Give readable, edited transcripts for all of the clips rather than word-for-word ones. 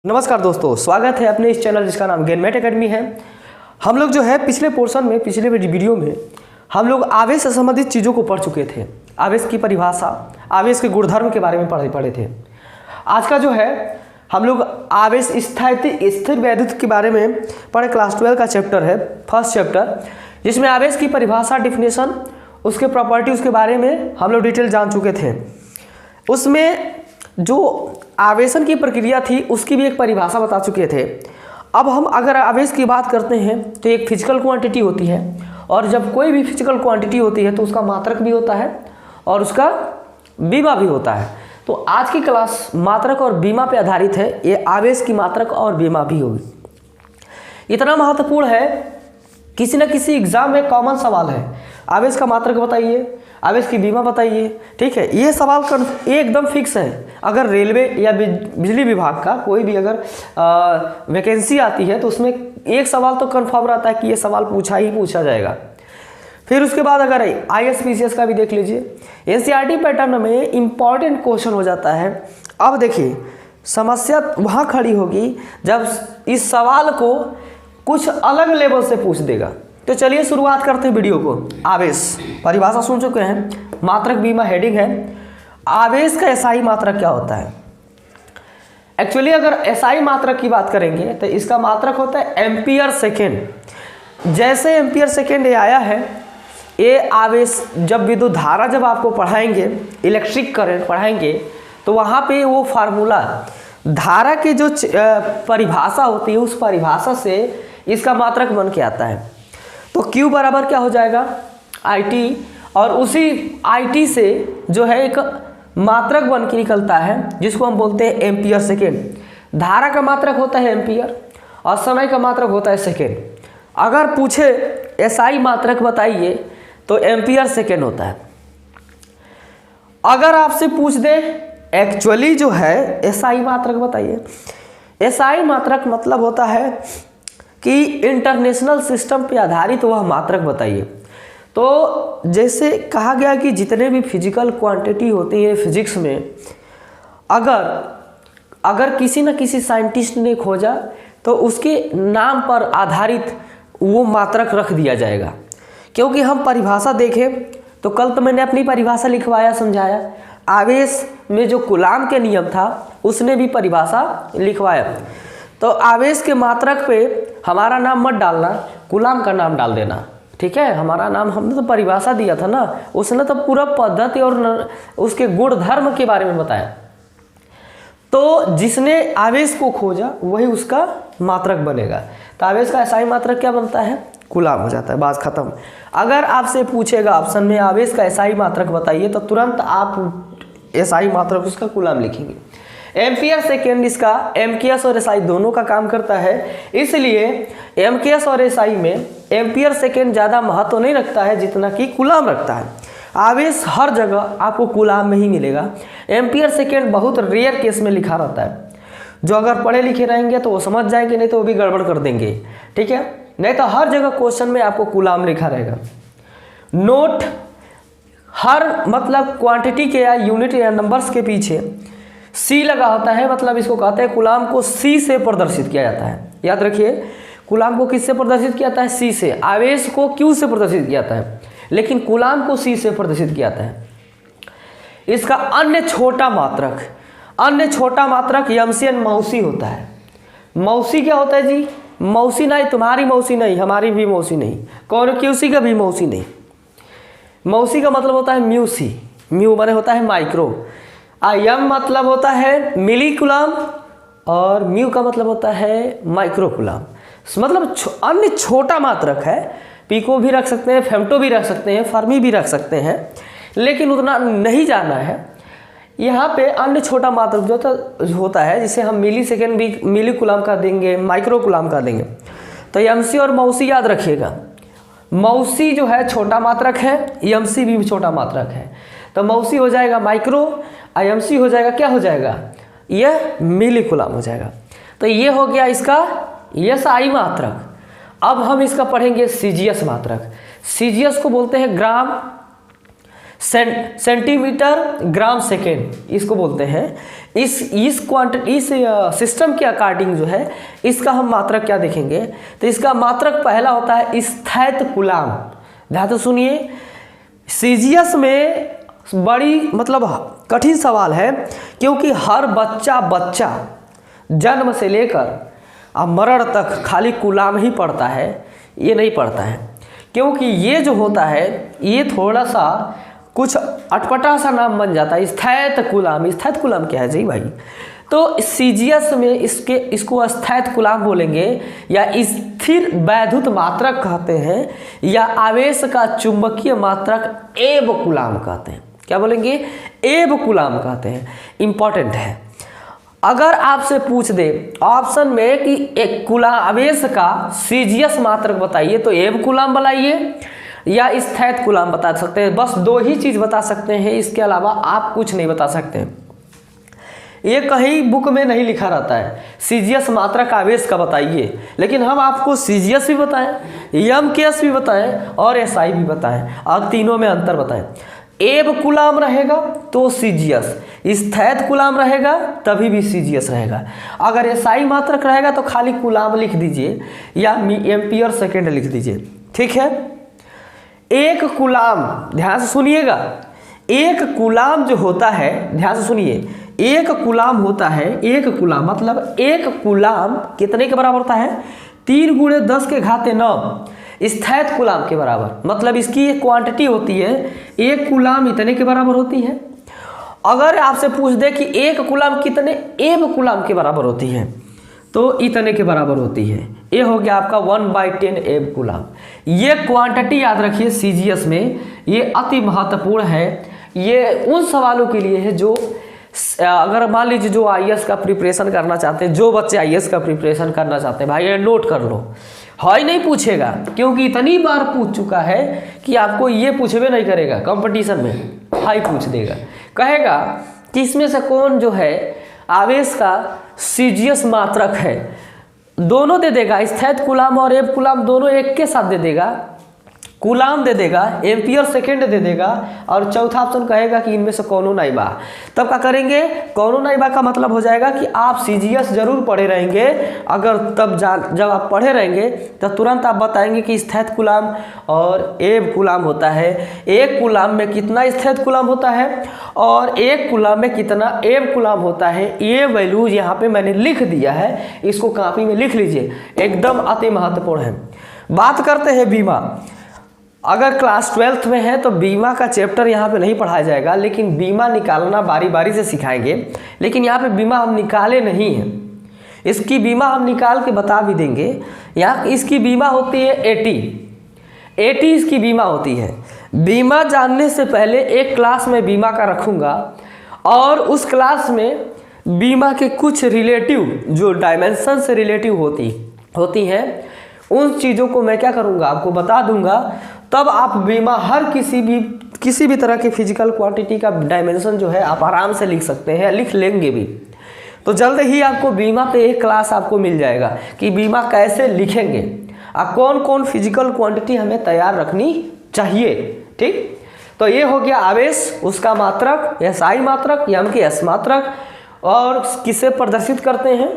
नमस्कार दोस्तों, स्वागत है अपने इस चैनल जिसका नाम ज्ञानमेट एकेडमी है। हम लोग जो है पिछले पोर्शन में, पिछले वीडियो में हम लोग आवेश से संबंधित चीज़ों को पढ़ चुके थे। आवेश की परिभाषा, आवेश के गुणधर्म के बारे में पढ़े थे। आज का जो है हम लोग आवेश स्थिर वैद्युत के बारे में पढ़े। क्लास 12 का चैप्टर है, फर्स्ट चैप्टर, जिसमें आवेश की परिभाषा, डिफिनेशन, उसके प्रॉपर्टी, उसके बारे में हम लोग डिटेल जान चुके थे। उसमें जो आवेशन की प्रक्रिया थी उसकी भी एक परिभाषा बता चुके थे। अब हम अगर आवेश की बात करते हैं तो एक फिजिकल क्वांटिटी होती है, और जब कोई भी फिजिकल क्वांटिटी होती है तो उसका मात्रक भी होता है और उसका बीमा भी होता है। तो आज की क्लास मात्रक और बीमा पे आधारित है। ये आवेश की मात्रक और बीमा भी होगी। इतना महत्वपूर्ण है, किसी न किसी एग्जाम में कॉमन सवाल है, आवेश का मात्रक बताइए, आवेश की बीमा बताइए। ठीक है, ये सवाल एकदम फिक्स है। अगर रेलवे या बिजली विभाग का कोई भी अगर वैकेंसी आती है तो उसमें एक सवाल तो कन्फर्म रहता है कि ये सवाल पूछा ही पूछा जाएगा। फिर उसके बाद अगर ISPCS का भी देख लीजिए, NCERT पैटर्न में इंपॉर्टेंट क्वेश्चन हो जाता है। अब देखिए, समस्या वहाँ खड़ी होगी जब इस सवाल को कुछ अलग लेवल से पूछ देगा। तो चलिए शुरुआत करते हैं वीडियो को। आवेश परिभाषा सुन चुके हैं, मात्रक बीमा हेडिंग है। आवेश का SI मात्रक क्या होता है? एक्चुअली अगर SI मात्रक की बात करेंगे तो इसका मात्रक होता है एम्पियर सेकेंड। जैसे एम्पियर सेकेंड ये आया है, ये आवेश जब विद्युत धारा जब आपको पढ़ाएंगे, इलेक्ट्रिक करंट पढ़ाएंगे, तो वहाँ पे वो फार्मूला धारा की जो परिभाषा होती है, उस परिभाषा से इसका मात्रक बन के आता है। तो Q बराबर क्या हो जाएगा? IT, और उसी IT से जो है एक मात्रक बन के निकलता है जिसको हम बोलते हैं एम्पियर सेकेंड। धारा का मात्रक होता है एम्पियर और समय का मात्रक होता है सेकेंड। अगर पूछे SI मात्रक बताइए तो एम्पियर सेकेंड होता है। अगर आपसे पूछ दे एक्चुअली जो है SI मात्रक बताइए, SI मात्रक मतलब होता है कि इंटरनेशनल सिस्टम पे आधारित वह मात्रक बताइए। तो जैसे कहा गया कि जितने भी फिजिकल क्वांटिटी होती है फिजिक्स में, अगर किसी न किसी साइंटिस्ट ने खोजा तो उसके नाम पर आधारित वो मात्रक रख दिया जाएगा। क्योंकि हम परिभाषा देखें तो कल तो मैंने अपनी परिभाषा लिखवाया, समझाया। आवेश में जो कूलाम के नियम था उसने भी परिभाषा लिखवाया। तो आवेश के मात्रक पे हमारा नाम मत डालना, कूलाम का नाम डाल देना। ठीक है, हमारा नाम, हमने तो परिभाषा दिया था ना, उसने तो पूरा पद्धति और उसके गुण धर्म के बारे में बताया। तो जिसने आवेश को खोजा वही उसका मात्रक बनेगा। तो आवेश का SI मात्रक क्या बनता है? कूलाम हो जाता है, बात खत्म। अगर आपसे पूछेगा ऑप्शन में आवेश का SI मात्रक बताइए तो तुरंत आप SI मात्रक उसका कूलाम लिखेंगे। एम्पियर सेकेंड इसका MKS और SI दोनों का काम करता है, इसलिए MKS और SI में एम्पियर सेकेंड ज़्यादा महत्व नहीं रखता है जितना कि कूलाम रखता है। आवेश हर जगह आपको कूलाम में ही मिलेगा। एम्पियर सेकेंड बहुत रेयर केस में लिखा रहता है। जो अगर पढ़े लिखे रहेंगे तो वो समझ जाएंगे, नहीं तो वो भी गड़बड़ कर देंगे। ठीक है, नहीं तो हर जगह क्वेश्चन में आपको कूलाम लिखा रहेगा। नोट, हर मतलब क्वांटिटी के या यूनिट या नंबर्स के पीछे C लगा होता है, मतलब इसको कहते हैं कूलाम को C से प्रदर्शित किया जाता है। याद रखिए, कूलाम को किससे प्रदर्शित किया जाता है? C से। आवेश को Q से प्रदर्शित किया जाता है, लेकिन कूलाम को C से प्रदर्शित किया जाता है। इसका अन्य छोटा मात्रक यमसियन मौसी होता है। मौसी क्या होता है जी? मौसी नहीं, तुम्हारी मौसी नहीं, हमारी भी मौसी नहीं, कौन QC का भी मौसी नहीं। मौसी का मतलब होता है म्यू C, म्यू माने होता है माइक्रो। M मतलब होता है मिली कूलाम और म्यू का मतलब होता है माइक्रो कूलाम। मतलब अन्य छोटा मात्रक है। पिको भी रख सकते हैं, फेम्टो भी रख सकते हैं, फर्मी भी रख सकते हैं, लेकिन उतना नहीं जाना है। यहाँ पे अन्य छोटा मात्रक जो होता है जिसे हम मिली सेकेंड भी, मिली कूलाम का देंगे, माइक्रो कूलाम का देंगे। तो MC और मौसी याद रखिएगा। मौसी जो है छोटा मात्रक है, MC भी छोटा मात्रक है। तो मौसी हो जाएगा माइक्रो, MC हो जाएगा, क्या हो जाएगा? यह मिली कूलाम हो जाएगा। तो ये हो गया इसका SI मात्रक। अब हम इसका पढ़ेंगे CGS मात्रक। CGS को बोलते हैं ग्राम सेंटीमीटर ग्राम सेकेंड इसको बोलते हैं। इस क्वांटिटी, इस सिस्टम के अकॉर्डिंग जो है इसका हम मात्रक क्या देखेंगे, तो इसका मात्रक पहला होता है स्थैत कूलाम। ध्यान से सुनिए, सीजीएस में बड़ी मतलब कठिन सवाल है, क्योंकि हर बच्चा जन्म से लेकर अब मरण तक खाली कूलाम ही पढ़ता है, ये नहीं पढ़ता है। क्योंकि ये जो होता है ये थोड़ा सा कुछ अटपटा सा नाम बन जाता है, स्थैत कूलाम। स्थैत कूलाम क्या है जी भाई? तो सीजीएस में इसको स्थैत कूलाम बोलेंगे, या स्थिर वैद्युत मात्रक कहते हैं, या आवेश का चुंबकीय मात्रक एब कूलाम कहते हैं। क्या बोलेंगे? एब कूलाम कहते हैं। इंपॉर्टेंट है। अगर आपसे पूछ दे ऑप्शन में कि एक कूलाम आवेश का सीजीएस मात्रक बताइए, तो एब कूलाम बताइए या स्थैत कूलाम बता सकते हैं। बस दो ही चीज़ बता सकते हैं, इसके अलावा आप कुछ नहीं बता सकते। ये कहीं बुक में नहीं लिखा रहता है सीजीएस मात्रक आवेश का बताइए, लेकिन हम आपको सीजीएस भी बताएं, एमकेएस भी बताएं और एसआई भी बताएं, और तीनों में अंतर बताएं। एब कूलाम रहेगा तो सीजीएस, स्थैत कूलाम रहेगा तभी भी सीजीएस रहेगा। अगर एसआई मात्रक रहेगा तो खाली कूलाम लिख दीजिए या एम्पियर सेकेंड लिख दीजिए। ठीक है। एक कूलाम, ध्यान से सुनिएगा, एक कूलाम जो होता है, ध्यान से सुनिए, एक कूलाम होता है, एक कूलाम मतलब एक कूलाम कितने के बराबर होता है? 3 × 10⁹ स्थैत कूलाम के बराबर। मतलब इसकी एक क्वांटिटी होती है, एक कूलाम इतने के बराबर होती है। अगर आपसे पूछ दे कि एक कूलाम कितने एब कूलाम के बराबर होती है, तो इतने के बराबर होती है। ये हो गया आपका 1/10 एब कूलाम। ये क्वांटिटी याद रखिए सीजीएस में, ये अति महत्वपूर्ण है। ये उन सवालों के लिए है जो अगर मान लीजिए जो आईएएस का प्रिपरेशन करना चाहते हैं, जो बच्चे आईएएस का प्रिपरेशन करना चाहते हैं, भाई ये नोट कर लो। हाँ ही नहीं पूछेगा, क्योंकि इतनी बार पूछ चुका है कि आपको ये पूछबे नहीं करेगा कंपटीशन में, हाई पूछ देगा। कहेगा कि इसमें से कौन जो है आवेश का सीजीएस मात्रक है, दोनों दे देगा, स्थैत कूलाम और एब कूलाम दोनों एक के साथ दे देगा, कूलाम दे देगा, एम्पियर सेकेंड दे देगा, और चौथा ऑप्शन कहेगा कि इनमें से कौनो नहीं बा। तब क्या करेंगे? कौनो नहीं बा का मतलब हो जाएगा कि आप सीजीएस जरूर पढ़े रहेंगे। अगर तब जब आप पढ़े रहेंगे तो तुरंत आप बताएंगे कि स्थैत कूलाम और एब कूलाम होता है, एक कूलाम में कितना स्थैत कूलाम होता है और एक कूलाम में कितना एब कूलाम होता है। ये वैल्यूज यहाँ पे मैंने लिख दिया है, इसको कॉपी में लिख लीजिए, एकदम अति महत्वपूर्ण है। बात करते हैं बीमा। अगर क्लास 12th में है तो बीमा का चैप्टर यहाँ पे नहीं पढ़ाया जाएगा, लेकिन बीमा निकालना बारी बारी से सिखाएंगे। लेकिन यहाँ पे बीमा हम निकाले नहीं हैं, इसकी बीमा हम निकाल के बता भी देंगे। यहाँ इसकी बीमा होती है 80 इसकी बीमा होती है। बीमा जानने से पहले एक क्लास में बीमा का रखूँगा, और उस क्लास में बीमा के कुछ रिलेटिव जो डायमेंशन से रिलेटिव होती हैं, उन चीज़ों को मैं क्या करूँगा आपको बता दूँगा। तब आप बीमा हर किसी भी तरह की फिजिकल क्वांटिटी का डायमेंशन जो है आप आराम से लिख सकते हैं, लिख लेंगे भी। तो जल्द ही आपको बीमा पे एक क्लास आपको मिल जाएगा कि बीमा कैसे लिखेंगे और कौन कौन फिजिकल क्वांटिटी हमें तैयार रखनी चाहिए। ठीक, तो ये हो गया आवेश, उसका मात्रक, एसआई मात्रक, एमकेएस मात्रक, और किसे प्रदर्शित करते हैं,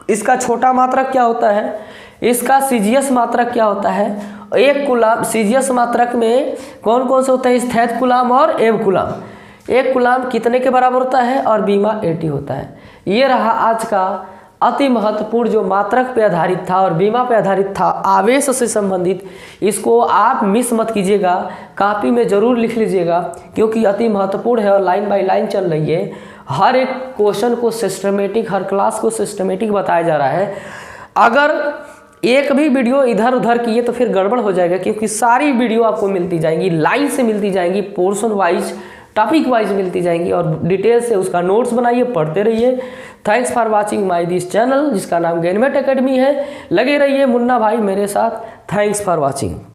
इसका छोटा मात्रक क्या होता है, इसका सीजीएस मात्रक क्या होता है। एक कूलाम सीजीएस मात्रक में कौन कौन से होते हैं, स्थैत कूलाम और एब कूलाम। एक कूलाम कितने के बराबर होता है और बीमा 80 होता है। ये रहा आज का अति महत्वपूर्ण जो मात्रक पे आधारित था और बीमा पे आधारित था, आवेश से संबंधित। इसको आप मिस मत कीजिएगा, कॉपी में ज़रूर लिख लीजिएगा, क्योंकि अति महत्वपूर्ण है और लाइन बाय लाइन चल रही है। हर एक क्वेश्चन को सिस्टमेटिक, हर क्लास को सिस्टमेटिक बताया जा रहा है। अगर एक भी वीडियो इधर उधर किए तो फिर गड़बड़ हो जाएगा, क्योंकि सारी वीडियो आपको मिलती जाएंगी, लाइन से मिलती जाएंगी, पोर्शन वाइज, टॉपिक वाइज मिलती जाएंगी, और डिटेल से उसका नोट्स बनाइए, पढ़ते रहिए। Thanks for watching my this channel, जिसका नाम गेनमेट एकेडमी है। लगे रहिए मुन्ना भाई मेरे साथ। Thanks for watching.